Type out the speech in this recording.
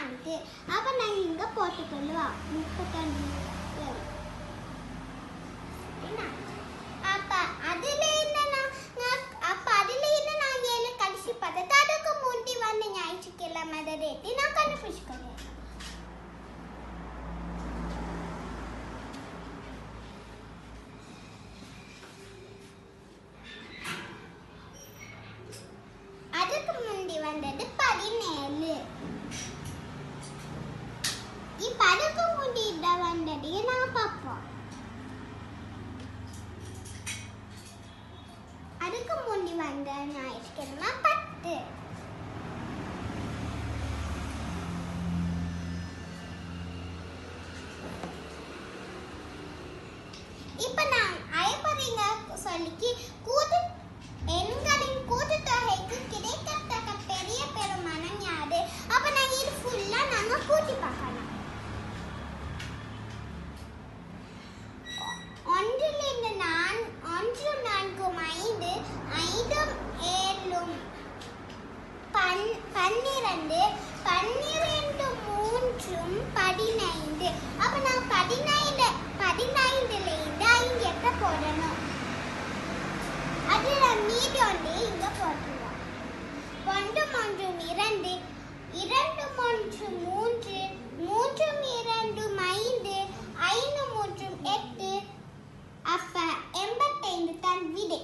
4. அப்போ நாங்கள் இங்கே போட்டுக்கொள்ளுவோம் 35. அப்போ அதுலேருந்து நான் 7 கழிச்சு பார்த்தா அதுக்கு முந்தி வந்து ஞாயிற்றுக்கிழமை ரேட்டு நான் கண்டுபிடிச்சிக்கிறேன். அதுக்கு முந்தி வந்தது 17. இப்போ அதுக்கு முந்தி வந்தது நான் பார்ப்போம். அதுக்கு முந்தி வந்த ஞாயிற்றுக்கிழமை 10. இப்போ நான் ஐப்பறிங்க சொல்லிக்கு எண்களின் கூட்டுத்தொகைக்கு கிடைக்கத்தக்க பெரிய பெருமானம் யாது? அப்போ நாங்கள் இது ஃபுல்லாக நாங்கள் கூட்டி பார்க்கலாம். 1 4 5 5 7 12 12 3 15. அப்போ நான் 15லேருந்து 5 எட்ட போடணும். அதில் மீதி ஒன்று இங்கே போட்டுருவோம். 1 3 2 2 3 3 3 2 5 5 3 8. அப்போ 85 தான் விடை.